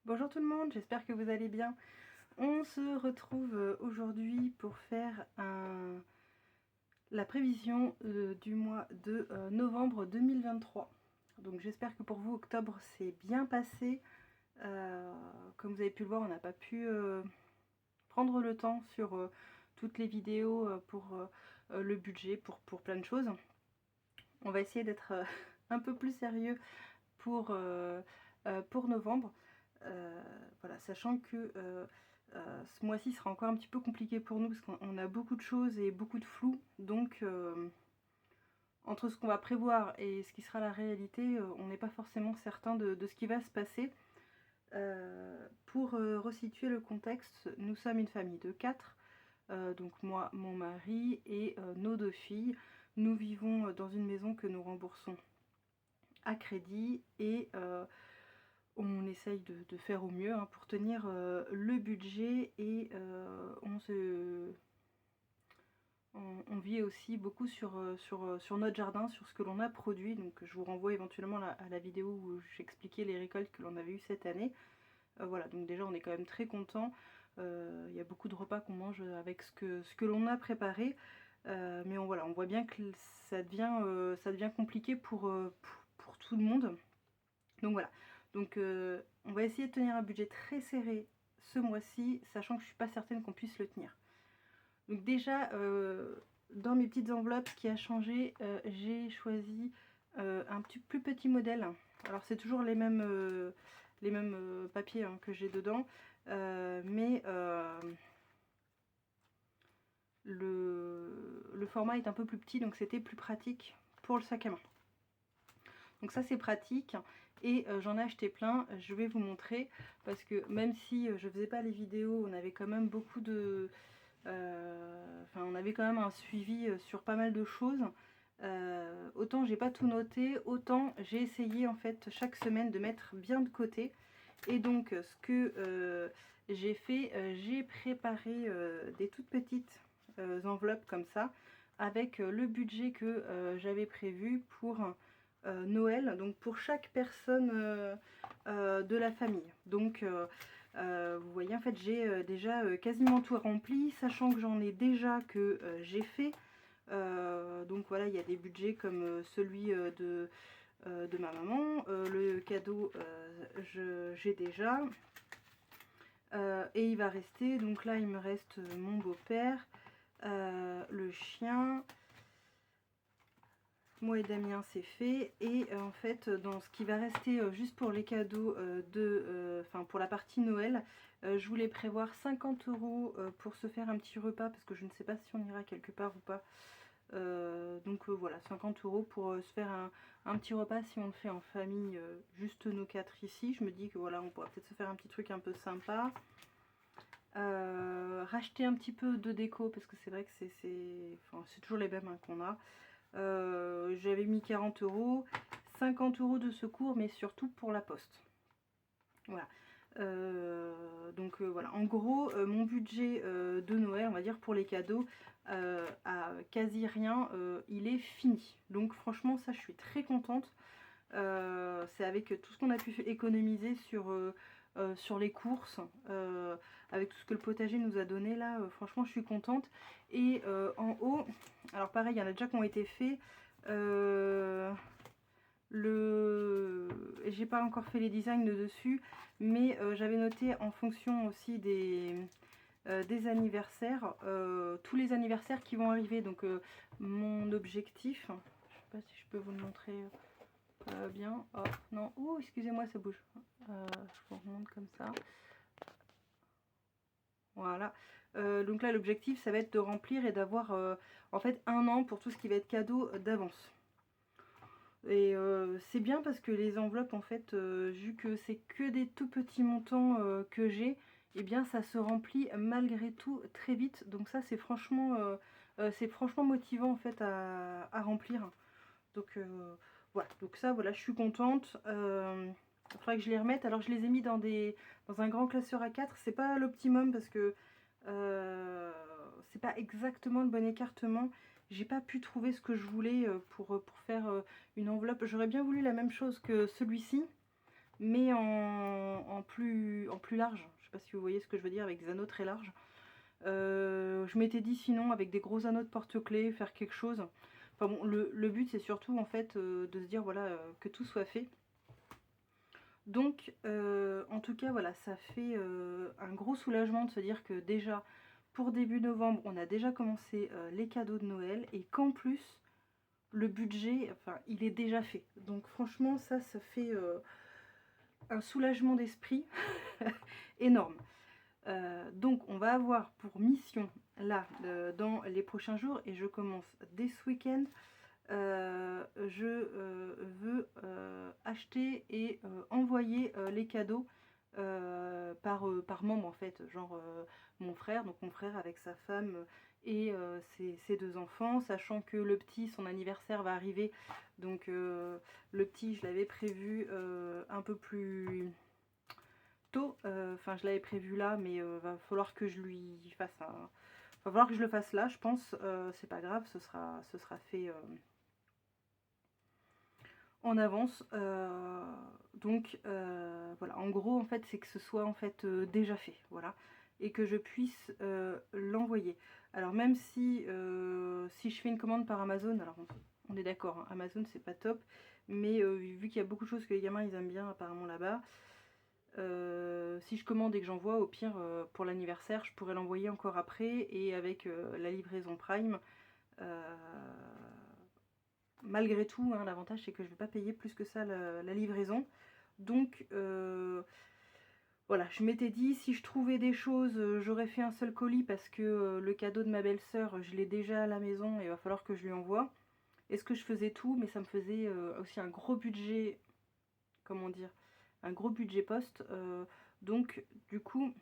Bonjour tout le monde, j'espère que vous allez bien. On se retrouve aujourd'hui pour faire la prévision du mois de novembre 2023. Donc j'espère que pour vous, octobre s'est bien passé. Comme vous avez pu le voir, on n'a pas pu prendre le temps sur toutes les vidéos pour le budget, pour plein de choses. On va essayer d'être un peu plus sérieux pour novembre. Voilà, sachant que ce mois-ci sera encore un petit peu compliqué pour nous parce qu'on a beaucoup de choses et beaucoup de flou. Donc entre ce qu'on va prévoir et ce qui sera la réalité, on n'est pas forcément certain de ce qui va se passer. Pour resituer le contexte, nous sommes une famille de 4. Donc moi, mon mari et nos 2 filles. Nous vivons dans une maison que nous remboursons à crédit et on essaye de faire au mieux pour tenir le budget et on vit aussi beaucoup sur notre jardin, sur ce que l'on a produit. Donc je vous renvoie éventuellement à la vidéo où j'expliquais les récoltes que l'on avait eues cette année. Voilà, donc déjà on est quand même très content. Il y a beaucoup de repas qu'on mange avec ce que l'on a préparé. Mais voilà, on voit bien que ça devient compliqué pour tout le monde. Donc voilà, donc on va essayer de tenir un budget très serré ce mois-ci, sachant que je ne suis pas certaine qu'on puisse le tenir. Donc déjà, dans mes petites enveloppes, ce qui a changé, j'ai choisi un plus petit modèle. Alors c'est toujours les mêmes papiers que j'ai dedans, mais le format est un peu plus petit, donc c'était plus pratique pour le sac à main. Donc ça c'est pratique et j'en ai acheté plein, je vais vous montrer parce que même si je faisais pas les vidéos, on avait quand même beaucoup de... on avait quand même un suivi sur pas mal de choses. Autant j'ai pas tout noté, autant j'ai essayé en fait chaque semaine de mettre bien de côté. Et donc ce que j'ai fait, j'ai préparé des toutes petites enveloppes comme ça avec le budget que j'avais prévu pour Noël, donc pour chaque personne de la famille. Donc vous voyez en fait j'ai déjà quasiment tout rempli, sachant que j'en ai déjà que j'ai fait. Donc voilà, il y a des budgets comme celui de ma maman. Le cadeau j'ai déjà. Et il va rester, donc là il me reste mon beau-père, le chien. Moi et Damien c'est fait et en fait dans ce qui va rester juste pour les cadeaux pour la partie Noël, je voulais prévoir 50 € pour se faire un petit repas parce que je ne sais pas si on ira quelque part ou pas. Donc voilà, 50 € pour se faire un petit repas si on le fait en famille, juste nous 4 ici. Je me dis que voilà, on pourra peut-être se faire un petit truc un peu sympa. Racheter un petit peu de déco parce que c'est vrai que c'est toujours les mêmes qu'on a. J'avais mis 40 €, 50 € de secours, mais surtout pour la poste. Voilà. Donc voilà, en gros, mon budget de Noël, on va dire pour les cadeaux, à quasi rien, il est fini. Donc franchement, ça, je suis très contente. C'est avec tout ce qu'on a pu économiser sur les courses, avec tout ce que le potager nous a donné là, franchement je suis contente. Et en haut, alors pareil, il y en a déjà qui ont été faits. J'ai pas encore fait les designs de dessus, mais j'avais noté en fonction aussi des anniversaires, tous les anniversaires qui vont arriver. Donc mon objectif, je sais pas si je peux vous le montrer bien. Oh non, oh excusez-moi, ça bouge. Je vous remonte comme ça. Voilà. Donc là l'objectif ça va être de remplir et d'avoir en fait 1 an pour tout ce qui va être cadeau d'avance. Et c'est bien parce que les enveloppes en fait, vu que c'est que des tout petits montants que j'ai, et bien ça se remplit malgré tout très vite. Donc ça c'est franchement motivant en fait à remplir. Donc voilà, donc ça voilà, je suis contente. Il faudrait que je les remette. Alors je les ai mis dans un grand classeur A4. C'est pas l'optimum parce que c'est pas exactement le bon écartement. J'ai pas pu trouver ce que je voulais pour faire une enveloppe. J'aurais bien voulu la même chose que celui-ci, mais en plus large. Je sais pas si vous voyez ce que je veux dire, avec des anneaux très larges. Je m'étais dit sinon avec des gros anneaux de porte-clés, faire quelque chose. Enfin bon, le but c'est surtout en fait de se dire voilà que tout soit fait. Donc en tout cas voilà, ça fait un gros soulagement de se dire que déjà pour début novembre on a déjà commencé les cadeaux de Noël et qu'en plus le budget, enfin il est déjà fait. Donc franchement ça fait un soulagement d'esprit énorme. Donc on va avoir pour mission là dans les prochains jours, et je commence dès ce week-end, je veux acheter et envoyer les cadeaux par membre en fait, genre mon frère, donc mon frère avec sa femme et ses deux enfants, sachant que le petit, son anniversaire va arriver, donc le petit je l'avais prévu un peu plus tôt, enfin je l'avais prévu là, mais va falloir que je lui fasse un... va falloir que je le fasse là, je pense, c'est pas grave, ce sera fait en avance. Donc voilà, en gros en fait c'est que ce soit en fait déjà fait, voilà, et que je puisse l'envoyer. Alors même si si je fais une commande par Amazon, alors on est d'accord, hein, Amazon c'est pas top, mais vu qu'il y a beaucoup de choses que les gamins ils aiment bien apparemment là-bas, si je commande et que j'envoie, au pire pour l'anniversaire je pourrais l'envoyer encore après, et avec la livraison Prime, malgré tout, hein, l'avantage c'est que je ne vais pas payer plus que ça la livraison. Donc voilà, je m'étais dit si je trouvais des choses, j'aurais fait un seul colis parce que le cadeau de ma belle-sœur, je l'ai déjà à la maison et il va falloir que je lui envoie. Est-ce que je faisais tout, mais ça me faisait aussi un gros budget, comment dire, un gros budget poste. Donc du coup,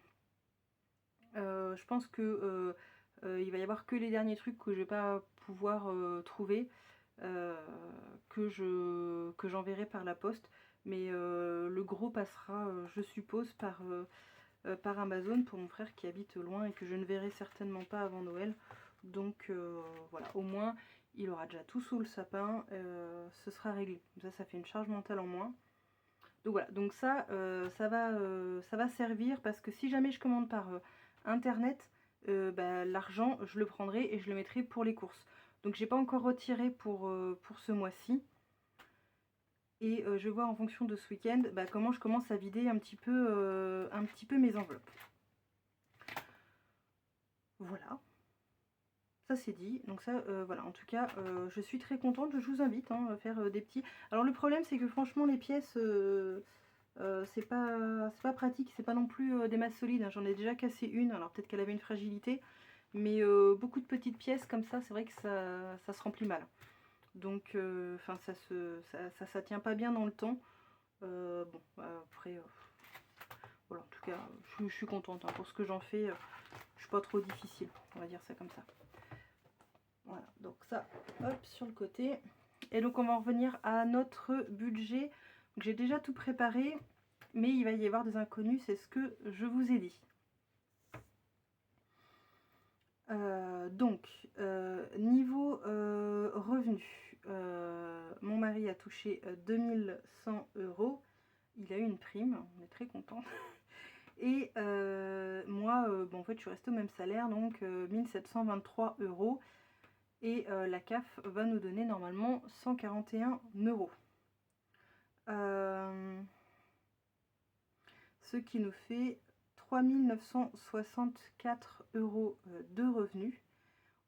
je pense que il va y avoir que les derniers trucs que je vais pas pouvoir trouver, que j'enverrai par la poste, mais le gros passera, je suppose, par Amazon pour mon frère qui habite loin et que je ne verrai certainement pas avant Noël. Donc voilà, au moins il aura déjà tout sous le sapin, ce sera réglé. Ça fait une charge mentale en moins. Donc voilà, donc ça, ça va servir, parce que si jamais je commande par internet, bah, l'argent je le prendrai et je le mettrai pour les courses. Donc j'ai pas encore retiré pour ce mois-ci. Et je vais voir en fonction de ce week-end bah, comment je commence à vider un petit peu mes enveloppes. Voilà, ça c'est dit. Donc ça, voilà, en tout cas, je suis très contente. Je vous invite hein, à faire des petits... Alors le problème c'est que franchement les pièces... c'est pas pratique, c'est pas non plus des masses solides, hein. J'en ai déjà cassé une, alors peut-être qu'elle avait une fragilité, mais beaucoup de petites pièces comme ça, c'est vrai que ça se remplit mal. Donc enfin ça tient pas bien dans le temps. Bon après voilà, en tout cas je suis contente hein, pour ce que j'en fais, je suis pas trop difficile, on va dire ça comme ça. Voilà, donc ça hop sur le côté. Et donc on va en revenir à notre budget. J'ai déjà tout préparé, mais il va y avoir des inconnus, c'est ce que je vous ai dit. Donc, niveau revenus, mon mari a touché 2100 €. Il a eu une prime, on est très content. Et moi, bon, en fait, je suis restée au même salaire, donc 1723 €. Et la CAF va nous donner normalement 141 €. Ce qui nous fait 3964 € de revenus,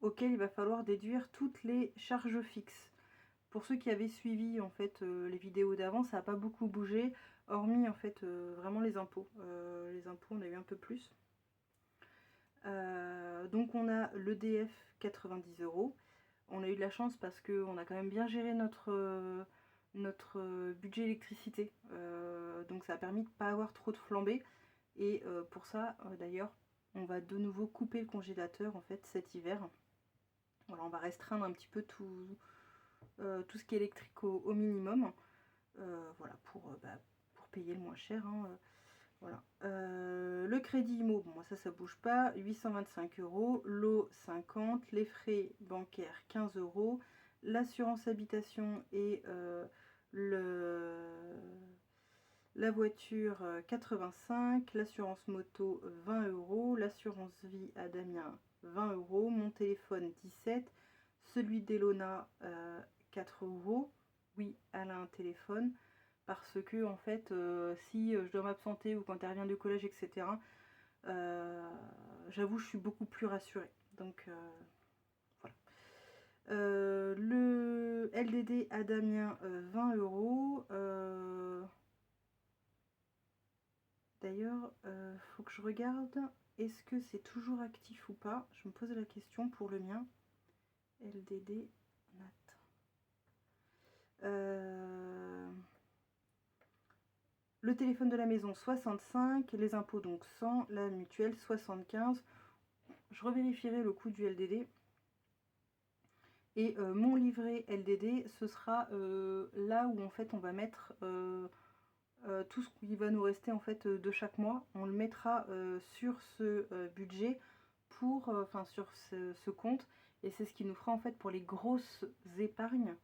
auxquels il va falloir déduire toutes les charges fixes. Pour ceux qui avaient suivi en fait les vidéos d'avant, ça n'a pas beaucoup bougé, hormis en fait vraiment les impôts. Les impôts, on a eu un peu plus. Donc on a l'EDF 90 €. On a eu de la chance parce qu'on a quand même bien géré notre budget électricité. Donc ça a permis de ne pas avoir trop de flambées. Et pour ça, d'ailleurs, on va de nouveau couper le congélateur en fait cet hiver. Voilà, on va restreindre un petit peu tout ce qui est électrique au minimum. Voilà, pour payer le moins cher. Hein, voilà. Le crédit IMO, bon, ça bouge pas, 825 €, l'eau 50, les frais bancaires 15 €, l'assurance habitation et La voiture 85, l'assurance moto 20 euros, l'assurance vie à Damien 20 euros, mon téléphone 17, celui d'Elona 4 euros. Oui, elle a un téléphone parce que en fait si je dois m'absenter ou quand elle revient du collège, etc., j'avoue je suis beaucoup plus rassurée. Donc voilà. Le LDD à Damien 20 euros. D'ailleurs, faut que je regarde, est-ce que c'est toujours actif ou pas? Je me pose la question pour le mien. LDD Nat. Le téléphone de la maison 65, les impôts donc 100, la mutuelle 75. Je revérifierai le coût du LDD. Et mon livret LDD, ce sera là où en fait on va mettre tout ce qui va nous rester en fait de chaque mois. On le mettra sur ce budget pour, sur ce compte, et c'est ce qui nous fera en fait pour les grosses épargnes,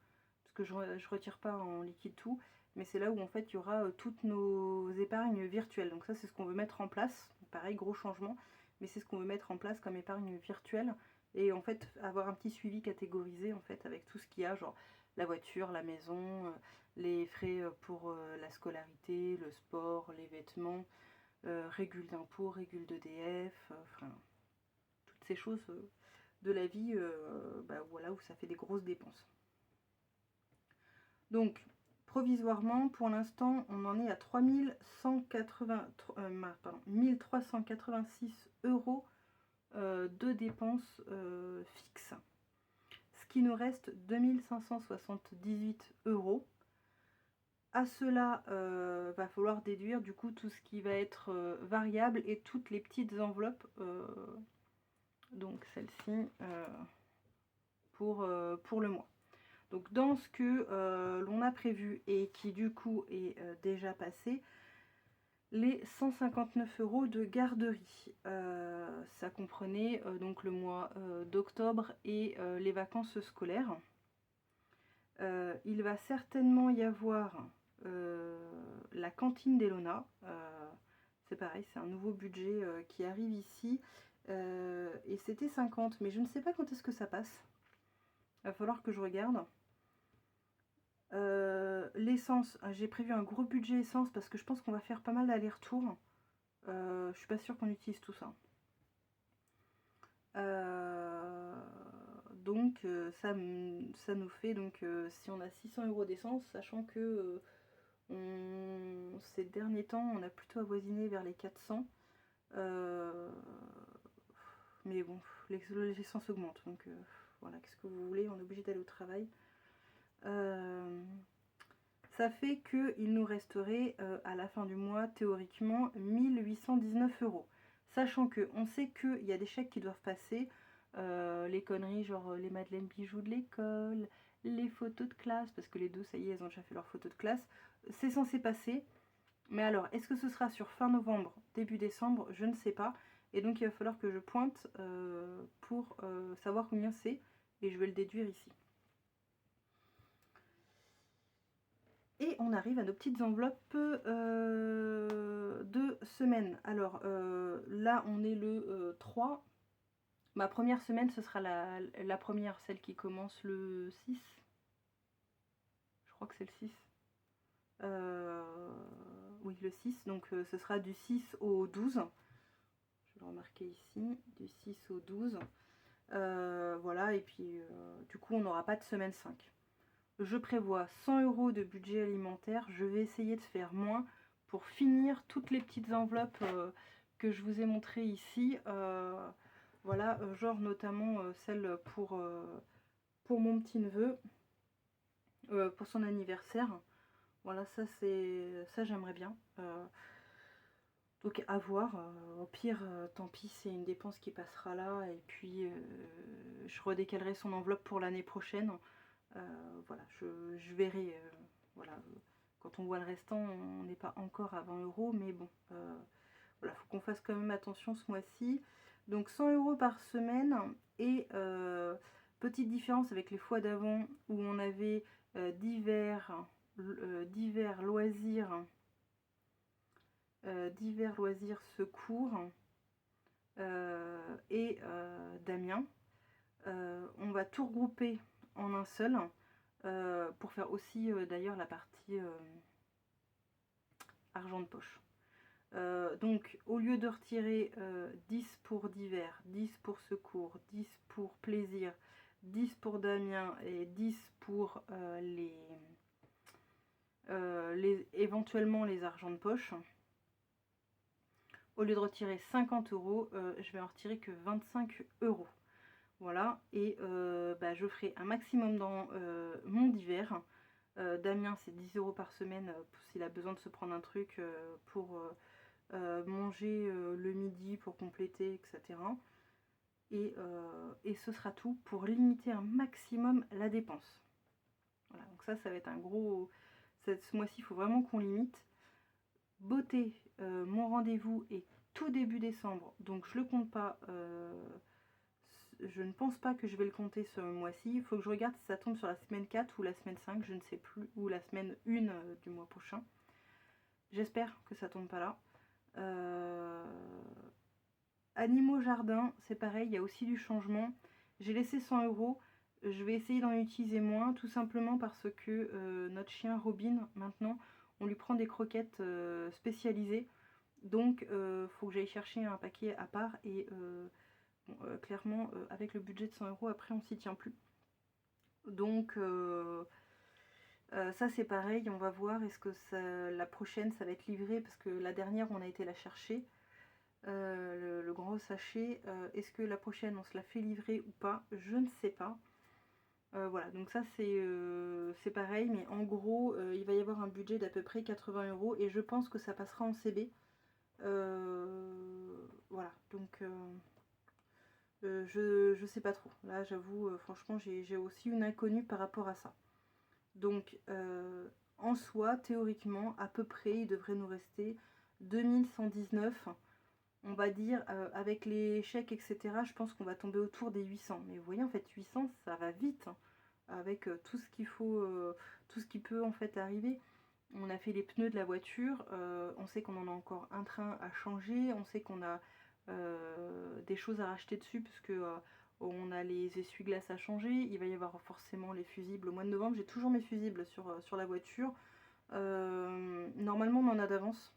parce que je retire pas en liquide tout, mais c'est là où en fait il y aura toutes nos épargnes virtuelles. Donc ça c'est ce qu'on veut mettre en place. Pareil, gros changement, mais c'est ce qu'on veut mettre en place comme épargne virtuelle. Et en fait avoir un petit suivi catégorisé en fait avec tout ce qu'il y a, genre la voiture, la maison, les frais pour la scolarité, le sport, les vêtements, régule d'impôts, régule d'EDF, enfin toutes ces choses de la vie, voilà, où ça fait des grosses dépenses. Donc provisoirement, pour l'instant, on en est à 1386 euros de dépenses fixes. Ce qui nous reste 2578 euros. À cela, va falloir déduire du coup tout ce qui va être variable et toutes les petites enveloppes. Donc celle-ci pour le mois. Donc dans ce que l'on a prévu et qui du coup est déjà passé, les 159 euros de garderie. Ça comprenait donc le mois d'octobre et les vacances scolaires. Il va certainement y avoir la cantine d'Elona. C'est pareil, c'est un nouveau budget qui arrive ici. Et c'était 50, mais je ne sais pas quand est-ce que ça passe. Il va falloir que je regarde. L'essence, j'ai prévu un gros budget essence parce que je pense qu'on va faire pas mal d'allers-retours. Je suis pas sûre qu'on utilise tout ça. Donc ça nous fait donc si on a 600 euros d'essence, sachant que ces derniers temps on a plutôt avoisiné vers les 400. Mais bon, l'essence augmente, donc voilà, qu'est-ce que vous voulez, on est obligé d'aller au travail. Ça fait qu'il nous resterait à la fin du mois théoriquement 1819 euros. Sachant que on sait qu'il y a des chèques qui doivent passer, les conneries genre les madeleines bijoux de l'école, les photos de classe, parce que les deux, ça y est, elles ont déjà fait leurs photos de classe. C'est censé passer, mais alors, est-ce que ce sera sur fin novembre, début décembre? Je ne sais pas. Et donc il va falloir que je pointe pour savoir combien c'est, et je vais le déduire ici. Et on arrive à nos petites enveloppes de semaine. Alors là, on est le 3. Ma première semaine, ce sera la première, celle qui commence le 6. Je crois que c'est le 6. Oui, le 6. Donc ce sera du 6 au 12. Je vais le remarquer ici. Du 6 au 12. Voilà, et puis du coup, on n'aura pas de semaine 5. Je prévois 100 euros de budget alimentaire. Je vais essayer de faire moins pour finir toutes les petites enveloppes que je vous ai montrées ici. Voilà, genre notamment celle pour mon petit neveu, pour son anniversaire. Voilà, ça j'aimerais bien. Donc à voir. Au pire, tant pis, c'est une dépense qui passera là. Et puis je redécalerai son enveloppe pour l'année prochaine. Voilà, je verrai. Voilà, quand on voit le restant, on n'est pas encore à 20 euros, mais bon, voilà, faut qu'on fasse quand même attention ce mois-ci. Donc 100 euros par semaine, et petite différence avec les fois d'avant où on avait divers loisirs divers loisirs secours et Damien. On va tout regrouper en un seul pour faire aussi d'ailleurs la partie argent de poche. Donc au lieu de retirer 10 pour divers, 10 pour secours, 10 pour plaisir, 10 pour Damien et 10 pour éventuellement les argents de poche, au lieu de retirer 50 €, je vais en retirer que 25 €. Voilà, et je ferai un maximum dans mon divers. Damien, c'est 10 € par semaine s'il a besoin de se prendre un truc pour manger le midi, pour compléter, etc. Et ce sera tout pour limiter un maximum la dépense. Voilà, donc ça va être un gros... Ce mois-ci, il faut vraiment qu'on limite. Beauté, mon rendez-vous est tout début décembre, donc je le compte pas. Je ne pense pas que je vais le compter ce mois-ci. Il faut que je regarde si ça tombe sur la semaine 4 ou la semaine 5, je ne sais plus, ou la semaine 1 du mois prochain. J'espère que ça tombe pas là. Animaux jardin, c'est pareil, il y a aussi du changement. J'ai laissé 100 €. Je vais essayer d'en utiliser moins, tout simplement parce que notre chien Robin, maintenant, on lui prend des croquettes spécialisées. Donc, faut que j'aille chercher un paquet à part et... clairement, avec le budget de 100 €, après on s'y tient plus. Donc ça c'est pareil, on va voir, est-ce que la prochaine ça va être livré, parce que la dernière on a été la chercher, le gros sachet, est-ce que la prochaine on se la fait livrer ou pas, je ne sais pas. Voilà, donc ça c'est pareil, mais en gros il va y avoir un budget d'à peu près 80 € et je pense que ça passera en CB. Voilà, donc... je sais pas trop. Là, j'avoue, franchement, j'ai aussi une inconnue par rapport à ça. Donc, en soi, théoriquement, à peu près, il devrait nous rester 2119. On va dire, avec les chèques, etc., je pense qu'on va tomber autour des 800. Mais vous voyez, en fait, 800, ça va vite, hein, avec tout ce qu'il faut, tout ce qui peut, en fait, arriver. On a fait les pneus de la voiture, on sait qu'on en a encore un train à changer, on sait qu'on a des choses à racheter dessus puisque on a les essuie-glaces à changer, il va y avoir forcément les fusibles au mois de novembre. J'ai toujours mes fusibles sur la voiture. Normalement on en a d'avance,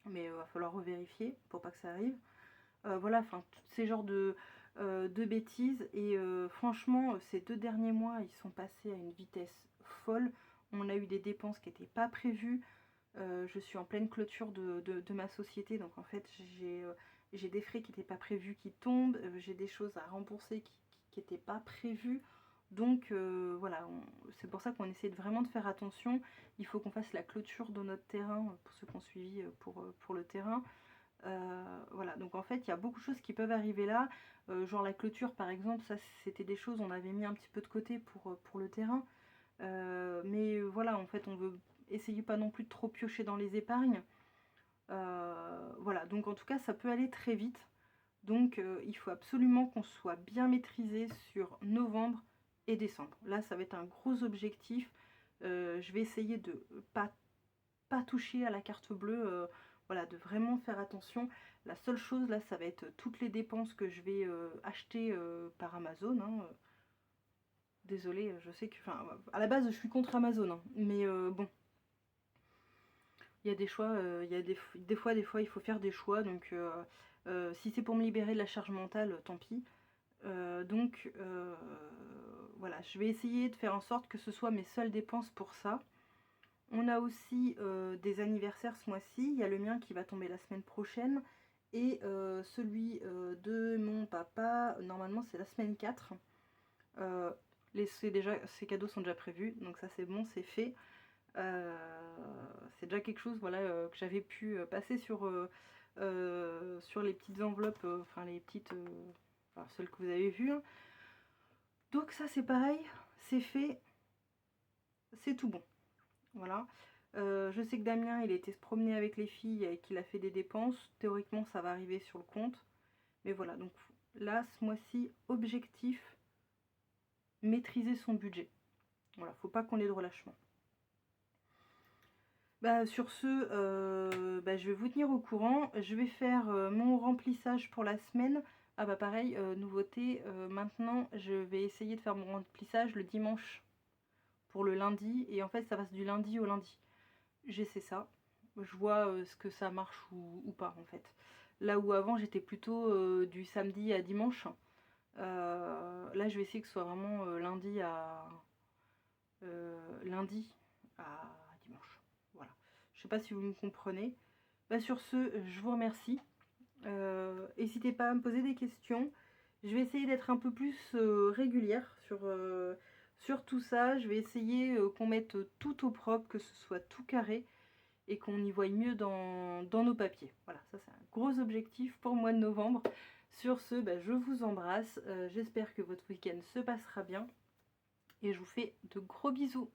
mais il va falloir revérifier pour pas que ça arrive. Voilà, enfin tous ces genres de bêtises, et franchement ces 2 derniers mois ils sont passés à une vitesse folle. On a eu des dépenses qui n'étaient pas prévues. Je suis en pleine clôture de ma société, donc en fait j'ai des frais qui n'étaient pas prévus qui tombent, j'ai des choses à rembourser qui n'étaient pas prévues. Donc voilà, c'est pour ça qu'on essaie vraiment de faire attention. Il faut qu'on fasse la clôture de notre terrain, pour ceux qui ont suivi pour le terrain. Voilà, donc en fait il y a beaucoup de choses qui peuvent arriver là, genre la clôture par exemple, ça c'était des choses on avait mis un petit peu de côté pour le terrain. Mais voilà, en fait on veut essayer pas non plus de trop piocher dans les épargnes. Voilà, donc en tout cas ça peut aller très vite. Donc il faut absolument qu'on soit bien maîtrisé sur novembre et décembre. Là ça va être un gros objectif. Je vais essayer de pas toucher à la carte bleue. Voilà, de vraiment faire attention. La seule chose là ça va être toutes les dépenses que je vais acheter par Amazon, hein. Désolée, je sais que... Enfin, à la base je suis contre Amazon, hein, mais bon. Il y a des choix, il y a des fois il faut faire des choix, donc si c'est pour me libérer de la charge mentale, tant pis. Donc voilà, je vais essayer de faire en sorte que ce soit mes seules dépenses pour ça. On a aussi des anniversaires ce mois-ci, il y a le mien qui va tomber la semaine prochaine, et celui de mon papa, normalement c'est la semaine 4. Ces cadeaux sont déjà prévus, donc ça c'est bon, c'est fait. C'est déjà quelque chose, voilà, que j'avais pu passer sur les petites enveloppes, enfin les petites, enfin, celles que vous avez vues, hein. Donc ça c'est pareil, c'est fait, c'est tout bon. Voilà. Je sais que Damien il a été se promener avec les filles et qu'il a fait des dépenses. Théoriquement ça va arriver sur le compte. Mais voilà, donc là ce mois-ci, objectif, maîtriser son budget. Voilà, faut pas qu'on ait de relâchement. Bah, sur ce, bah, je vais vous tenir au courant. Je vais faire mon remplissage pour la semaine. Ah bah pareil, nouveauté, maintenant je vais essayer de faire mon remplissage le dimanche pour le lundi. Et en fait ça passe du lundi au lundi. J'essaie ça. Je vois ce que ça marche ou pas en fait. Là où avant j'étais plutôt du samedi à dimanche. Là je vais essayer que ce soit vraiment lundi à dimanche. Voilà. Je sais pas si vous me comprenez. Bah, sur ce, je vous remercie. N'hésitez pas à me poser des questions. Je vais essayer d'être un peu plus régulière sur tout ça. Je vais essayer qu'on mette tout au propre, que ce soit tout carré et qu'on y voie mieux dans nos papiers. Voilà, ça c'est un gros objectif pour le mois de novembre. Sur ce, bah, je vous embrasse. J'espère que votre week-end se passera bien et je vous fais de gros bisous.